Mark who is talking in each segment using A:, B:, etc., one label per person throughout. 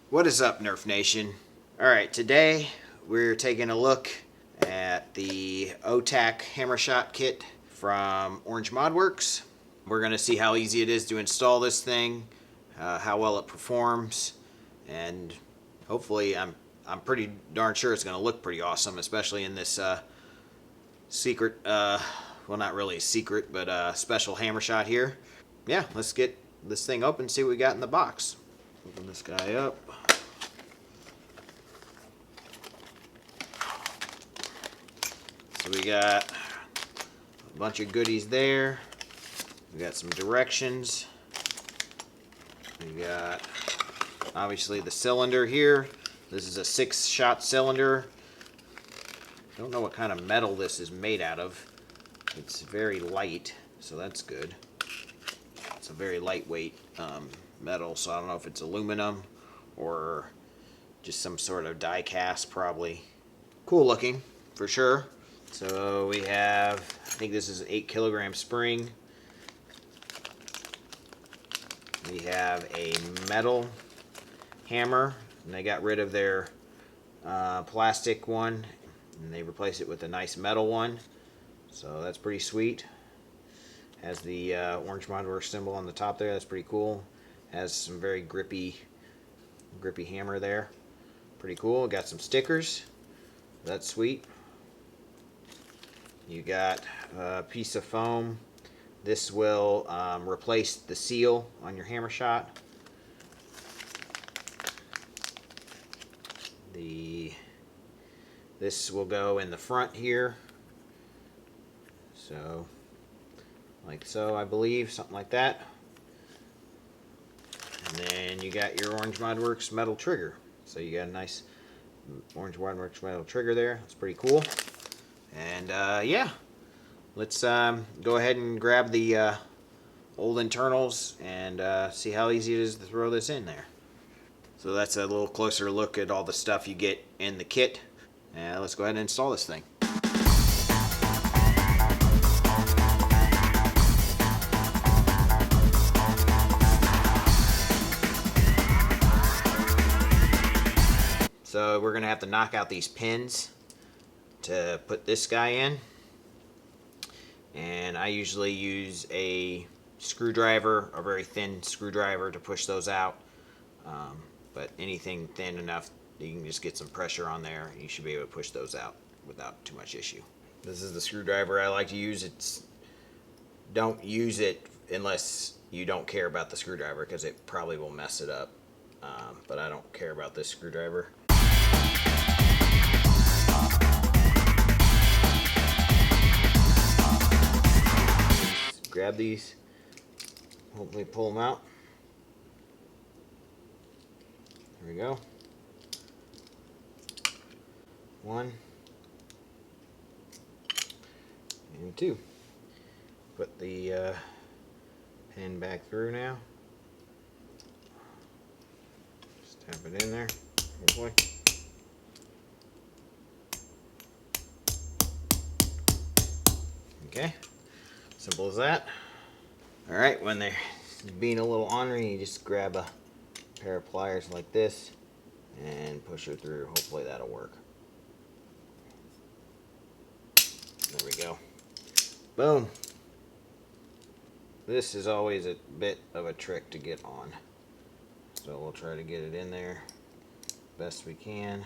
A: What is up, Nerf Nation? Alright, today we're taking a look at the O-tac Hammershot kit from Orange Modworks. We're going to see how easy it is to install this thing, how well it performs, and hopefully I'm pretty darn sure it's going to look pretty awesome, especially in this secret, well, not really a secret, but special Hammershot here. Yeah, let's get this thing open and see what we got in the box. Open this guy up. So we got a bunch of goodies there. We got some directions. We got obviously the cylinder here. This is a 6-shot cylinder. Don't know what kind of metal this is made out of. It's very light, so that's good. It's a very lightweight metal, so I don't know if it's aluminum or just some sort of die cast, probably. Cool looking, for sure. So we have, I think this is an 8-kilogram spring. We have a metal hammer, and they got rid of their plastic one, and they replaced it with a nice metal one. So that's pretty sweet. Has the Orange Modworks symbol on the top there. That's pretty cool. Has some very grippy hammer there. Pretty cool. Got some stickers. That's sweet. You got a piece of foam. This will replace the seal on your Hammershot. This will go in the front here. So, like so, I believe, something like that. And then you got your Orange Modworks metal trigger. So you got a nice Orange Modworks metal trigger there. That's pretty cool. And yeah, let's go ahead and grab the old internals and see how easy it is to throw this in there. So that's a little closer look at all the stuff you get in the kit. And let's go ahead and install this thing. So we're going to have to knock out these pins to put this guy in. And I usually use a screwdriver, a very thin screwdriver, to push those out. But anything thin enough, you can just get some pressure on there. You should be able to push those out without too much issue. This is the screwdriver I like to use. Don't use it unless you don't care about the screwdriver, because it probably will mess it up. But I don't care about this screwdriver. Grab these, hopefully pull them out. There we go. 1 and 2. Put the pin back through now. Just tap it in there, hopefully. Okay, simple as that. Alright, when they're being a little ornery, you just grab a pair of pliers like this and push her through. Hopefully that'll work. There we go. Boom. This is always a bit of a trick to get on. So we'll try to get it in there best we can.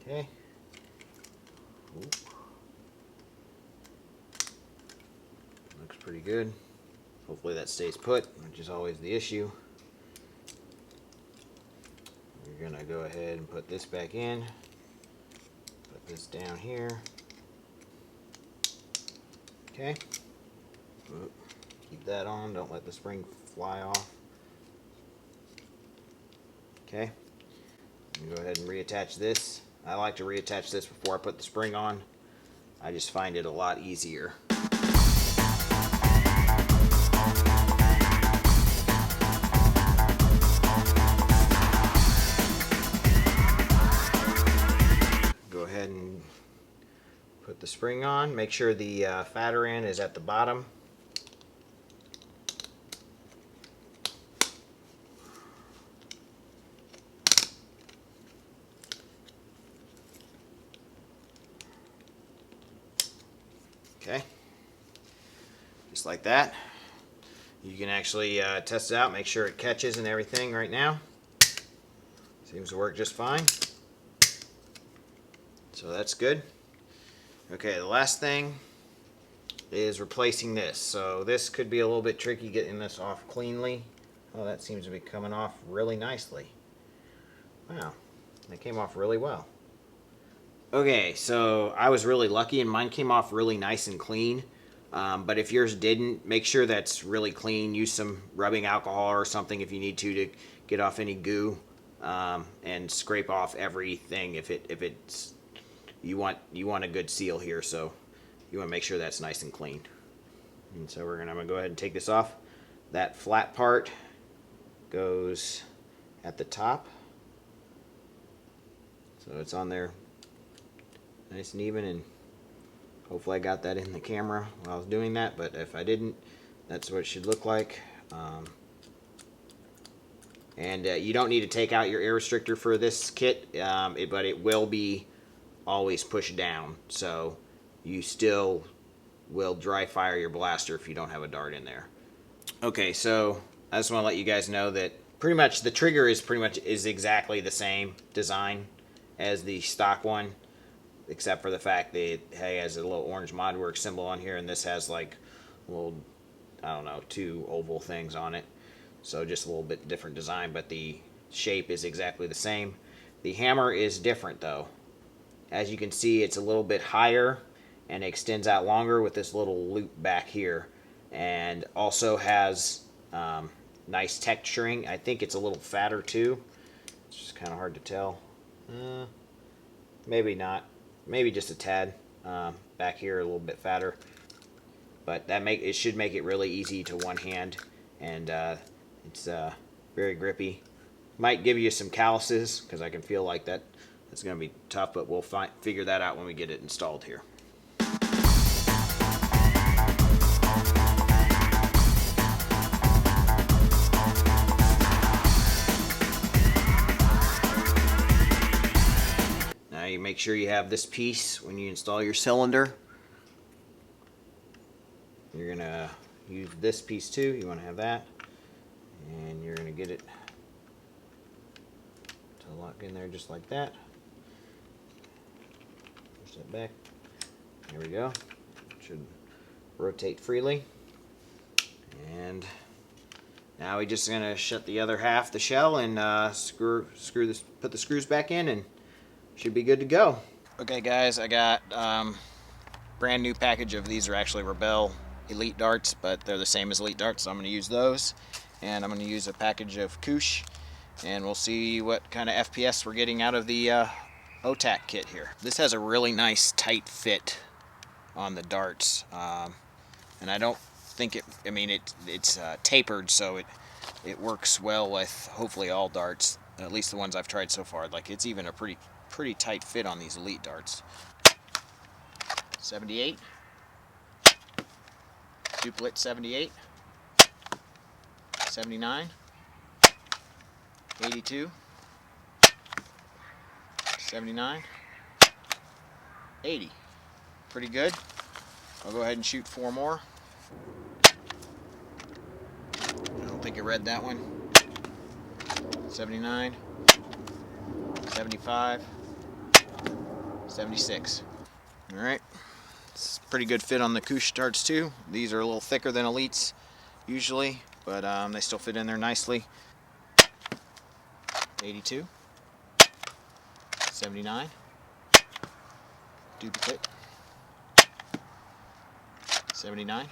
A: Okay. Oop. Looks pretty good. Hopefully that stays put, which is always the issue. We're gonna go ahead and put this back in. Put this down here. Okay. Oop. Keep that on. Don't let the spring fly off. Okay. Go ahead and reattach this. I like to reattach this before I put the spring on. I just find it a lot easier. the spring on. Make sure the fatter end is at the bottom. Okay, just like that. You can actually test it out, make sure it catches and everything right now. Seems to work just fine. So that's good. Okay, the last thing is replacing this. So this could be a little bit tricky getting this off cleanly. Oh, that seems to be coming off really nicely. Wow, that came off really well. Okay, so I was really lucky and mine came off really nice and clean. But if yours didn't, make sure that's really clean. Use some rubbing alcohol or something if you need to get off any goo, and scrape off everything if it's you want a good seal here. So you want to make sure that's nice and clean. And so I'm gonna go ahead and take this off. That flat part goes at the top, so it's on there nice and even, and hopefully I got that in the camera while I was doing that, but if I didn't, that's what it should look like. And you don't need to take out your air restrictor for this kit, but it will be always pushed down, so you still will dry fire your blaster if you don't have a dart in there. Okay, so I just want to let you guys know that pretty much the trigger is exactly the same design as the stock one, except for the fact that it has a little orange ModWorks symbol on here, and this has like little, I don't know, 2 oval things on it. So just a little bit different design, but the shape is exactly the same. The hammer is different though. As you can see, it's a little bit higher and extends out longer with this little loop back here, and also has nice texturing. I think it's a little fatter too. It's just kind of hard to tell. Maybe not. Maybe just a tad. Back here a little bit fatter, but it should make it really easy to one hand, and it's very grippy. Might give you some calluses because I can feel like that's going to be tough, but we'll figure that out when we get it installed here. Now you make sure you have this piece when you install your cylinder. You're going to use this piece too. You want to have that. And you're going to get it to lock in there just like that. Push that back. There we go. It should rotate freely. And now we're just going to shut the other half the shell and put the screws back in, and should be good to go. Okay guys, I got brand new package of these. Are actually Rebel Elite darts, but they're the same as Elite darts, so I'm going to use those. And I'm going to use a package of Koosh, and we'll see what kind of FPS we're getting out of the O-tac kit here. This has a really nice tight fit on the darts, and I don't think it's tapered, so it works well with hopefully all darts, at least the ones I've tried so far. Like, it's even a pretty tight fit on these Elite darts. 78, duplicate 78. 79, 82, 79, 80. Pretty good. I'll go ahead and shoot 4 more. I don't think I read that one. 79, 75, 76. Alright. It's a pretty good fit on the Koosh darts too. These are a little thicker than Elites usually, but they still fit in there nicely. 82, 79, duplicate, 79,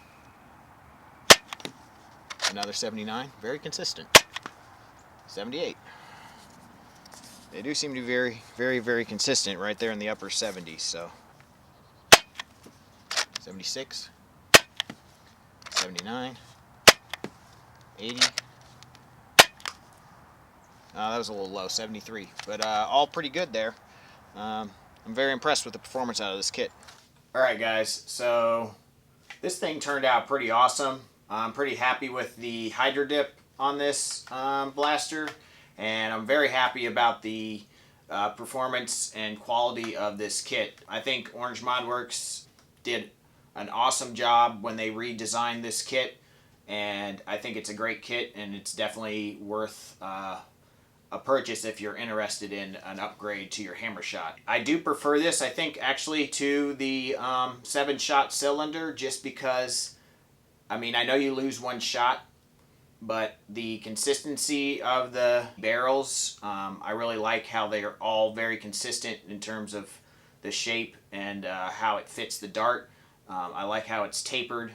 A: another 79, very consistent. 78. They do seem to be very consistent right there in the upper 70s. So 76, 79, 80. That was a little low, 73, but all pretty good there. I'm very impressed with the performance out of this kit. Alright guys, so this thing turned out pretty awesome. I'm pretty happy with the Hydro Dip on this blaster, and I'm very happy about the performance and quality of this kit. I think Orange ModWorks did an awesome job when they redesigned this kit, and I think it's a great kit, and it's definitely worth a purchase if you're interested in an upgrade to your Hammershot. I do prefer this, I think, actually to the 7-shot cylinder, just because, I mean, I know you lose one shot, but the consistency of the barrels, I really like how they are all very consistent in terms of the shape and how it fits the dart. I like how it's tapered.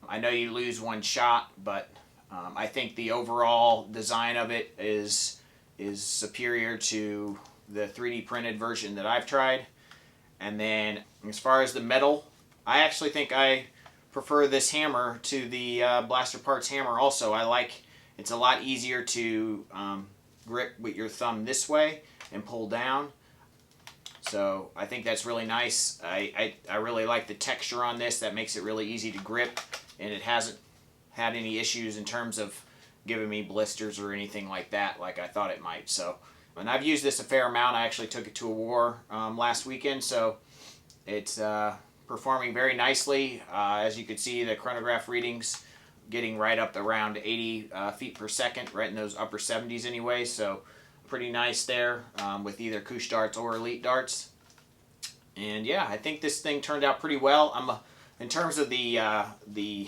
A: I know you lose one shot, but I think the overall design of it is superior to the 3D printed version that I've tried. And then as far as the metal, I actually think I prefer this hammer to the Blaster Parts hammer also. I like it's a lot easier to grip with your thumb this way and pull down. So I think that's really nice. I really like the texture on this. That makes it really easy to grip, and it hasn't had any issues in terms of giving me blisters or anything like that like I thought it might. So, and I've used this a fair amount. I actually took it to a war last weekend, so it's performing very nicely. As you can see, the chronograph readings getting right up around 80 feet per second, right in those upper 70s anyway, so pretty nice there with either Koosh darts or Elite darts. And yeah, I think this thing turned out pretty well. In terms of the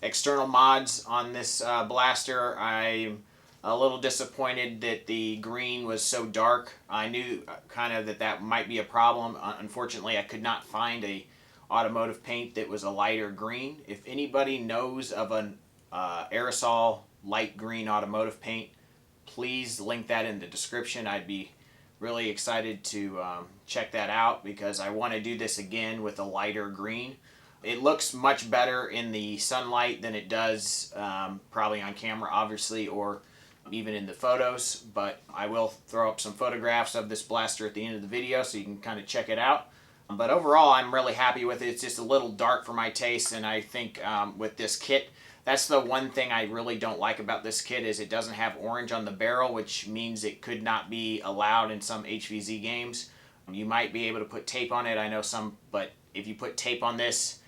A: external mods on this blaster, I'm a little disappointed that the green was so dark. I knew kind of that might be a problem. Unfortunately, I could not find a automotive paint that was a lighter green. If anybody knows of an aerosol light green automotive paint, please link that in the description. I'd be really excited to check that out, because I want to do this again with a lighter green. It looks much better in the sunlight than it does probably on camera, obviously, or even in the photos. But I will throw up some photographs of this blaster at the end of the video so you can kind of check it out. But overall, I'm really happy with it. It's just a little dark for my taste, and I think with this kit, that's the one thing I really don't like about this kit, is it doesn't have orange on the barrel, which means it could not be allowed in some HVZ games. You might be able to put tape on it, I know some, but if you put tape on this,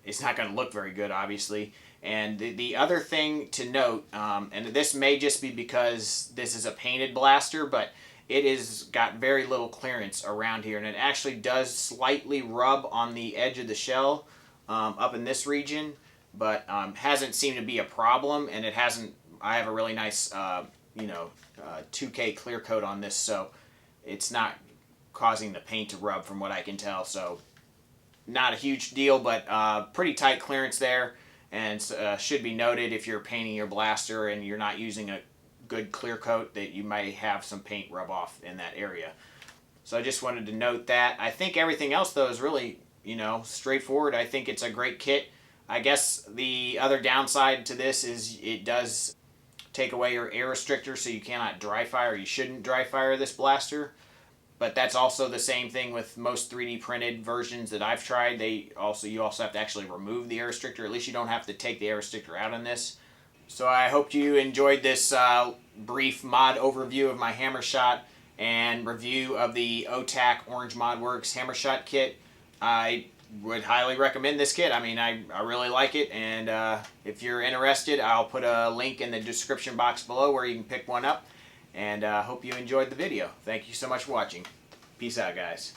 A: it's not going to look very good, obviously. And the other thing to note, and this may just be because this is a painted blaster, but it has got very little clearance around here, and it actually does slightly rub on the edge of the shell up in this region, but hasn't seemed to be a problem, and it hasn't. I have a really nice 2K clear coat on this, so it's not causing the paint to rub from what I can tell. So not a huge deal, but pretty tight clearance there, and should be noted if you're painting your blaster and you're not using a good clear coat, that you may have some paint rub off in that area. So I just wanted to note that. I think everything else, though, is really, straightforward. I think it's a great kit. I guess the other downside to this is it does take away your air restrictor, so you cannot dry fire. You shouldn't dry fire this blaster. But that's also the same thing with most 3D printed versions that I've tried. You also have to actually remove the air restrictor. At least you don't have to take the air restrictor out on this. So I hope you enjoyed this brief mod overview of my Hammershot and review of the O-tac Orange ModWorks Hammershot kit. I would highly recommend this kit. I mean, I really like it, and if you're interested, I'll put a link in the description box below where you can pick one up. And hope you enjoyed the video. Thank you so much for watching. Peace out, guys.